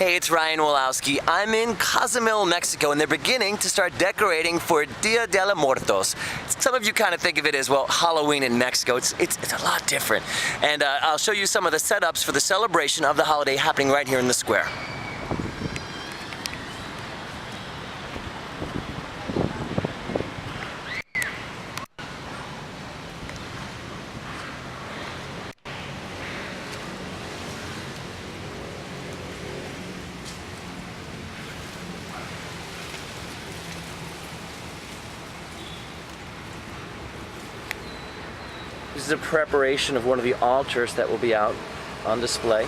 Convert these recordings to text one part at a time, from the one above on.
Hey, it's Ryan Wolowski. I'm in Cozumel, Mexico, and they're beginning to start decorating for Dia de los Muertos. Some of you kind of think of it as, well, Halloween in Mexico. It's a lot different. And I'll show you some of the setups for the celebration of the holiday happening right here in the square. This is a preparation of one of the altars that will be out on display.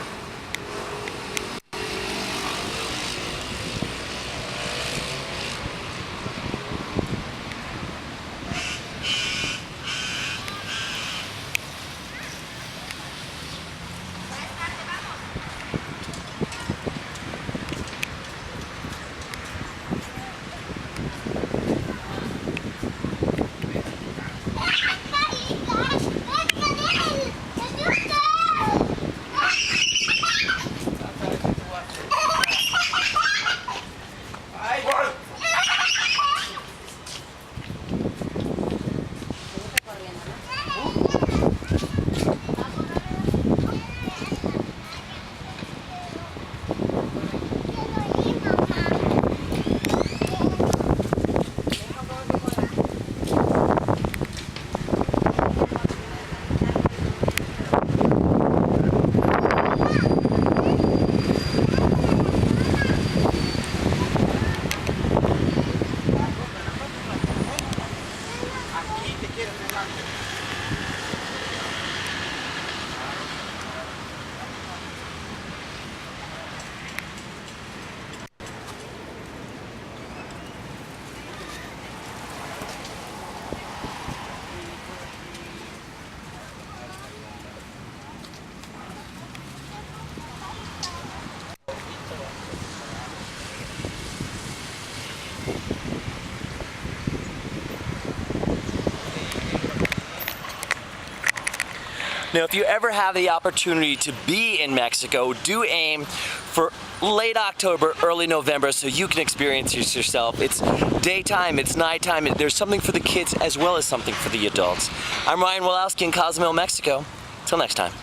Now, if you ever have the opportunity to be in Mexico, do aim for late October, early November, so you can experience this yourself. It's daytime, it's nighttime, there's something for the kids as well as something for the adults. I'm Ryan Wolowski in Cozumel, Mexico. Till next time.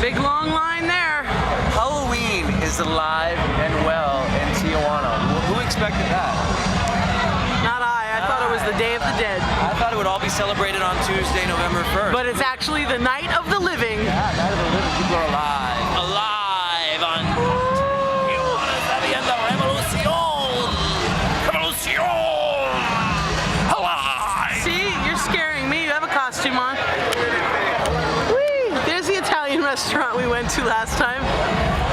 Big long line there. Halloween is alive and well in Tijuana. Who expected that? Not I thought it was the Day of the Dead. I thought it would all be celebrated on Tuesday, November 1st. But it's actually the Night of the Living. Yeah, Night of the Living. People are alive. Alive on Tijuana's Avenida. Revolución. Revolución. Alive. See, you're scaring me. You have a costume on. Restaurant we went to last time,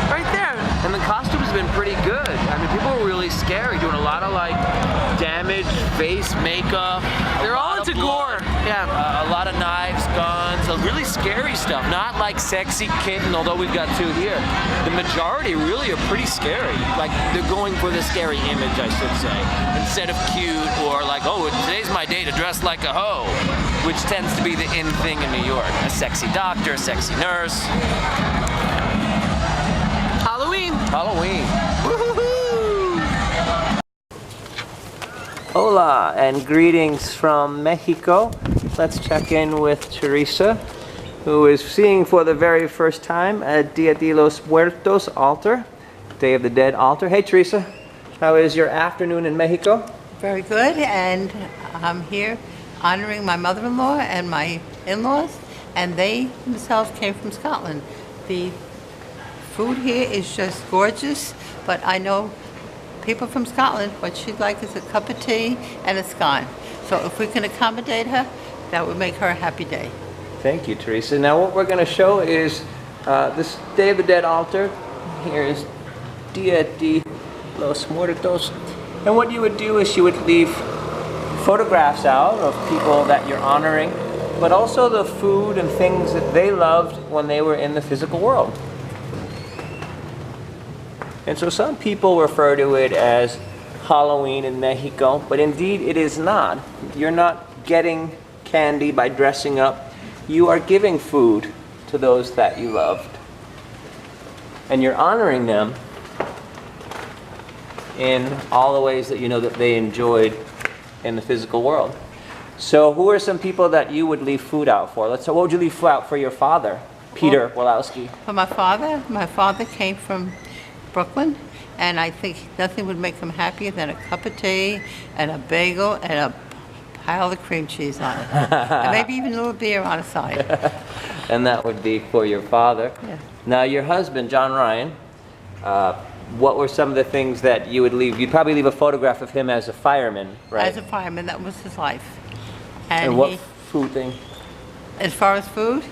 right there. And the costumes have been pretty good. I mean, people were really scary, doing a lot of like damage, face makeup. They're all into gore. Yeah. A lot of knives, guns, really scary stuff. Not like sexy kitten, although we've got two here. The majority really are pretty scary. Like they're going for the scary image, I should say, instead of cute or like, oh, today's my day to dress like a hoe, which tends to be the in thing in New York. A sexy doctor, a sexy nurse. Halloween. Halloween. Woo-hoo-hoo. Hola and greetings from Mexico. Let's check in with Teresa, who is seeing for the very first time at Dia de los Muertos altar, Day of the Dead altar. Hey Teresa, how is your afternoon in Mexico? Very good, and I'm here honoring my mother-in-law and my in-laws, and they themselves came from Scotland. The food here is just gorgeous, but I know people from Scotland, what she'd like is a cup of tea and a scone. So if we can accommodate her, that would make her a happy day. Thank you, Teresa. Now what we're going to show is this Day of the Dead altar. Here is Dia de los Muertos. And what you would do is you would leave photographs out of people that you're honoring but also the food and things that they loved when they were in the physical world. And so some people refer to it as Halloween in Mexico, but indeed it is not. You're not getting candy by dressing up. You are giving food to those that you loved. And you're honoring them in all the ways that you know that they enjoyed in the physical world. So who are some people that you would leave food out for? What would you leave food out for your father, Peter Wolowski? For my father came from Brooklyn, and I think nothing would make him happier than a cup of tea and a bagel and a pile of cream cheese on it. And maybe even a little beer on the side. And that would be for your father. Yeah. Now your husband, John Ryan, what were some of the things that you would leave? You'd probably leave a photograph of him as a fireman, right? As a fireman, that was his life. And what food thing? As far as food,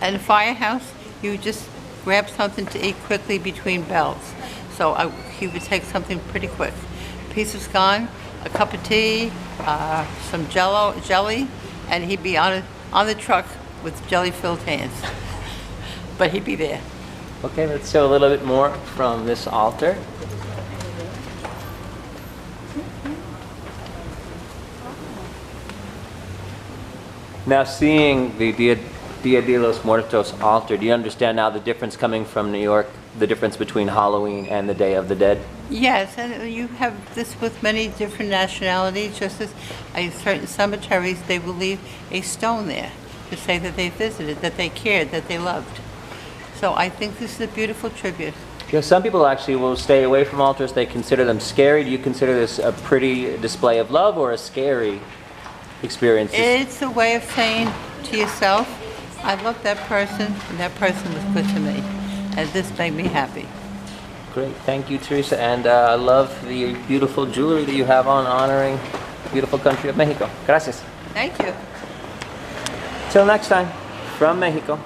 at a firehouse, you just grab something to eat quickly between bells. So he would take something pretty quick. A piece of scone, a cup of tea, some jelly, and he'd be on the truck with jelly-filled hands. But he'd be there. Okay, let's show a little bit more from this altar. Now seeing the Dia de los Muertos altar, do you understand now the difference coming from New York, the difference between Halloween and the Day of the Dead? Yes, and you have this with many different nationalities, just as in certain cemeteries they will leave a stone there to say that they visited, that they cared, that they loved. So I think this is a beautiful tribute. You know, some people actually will stay away from altars. They consider them scary. Do you consider this a pretty display of love or a scary experience? It's a way of saying to yourself, I love that person, and that person was good to me, and this made me happy. Great, thank you, Teresa, and I love the beautiful jewelry that you have on honoring the beautiful country of Mexico. Gracias. Thank you. Till next time, from Mexico.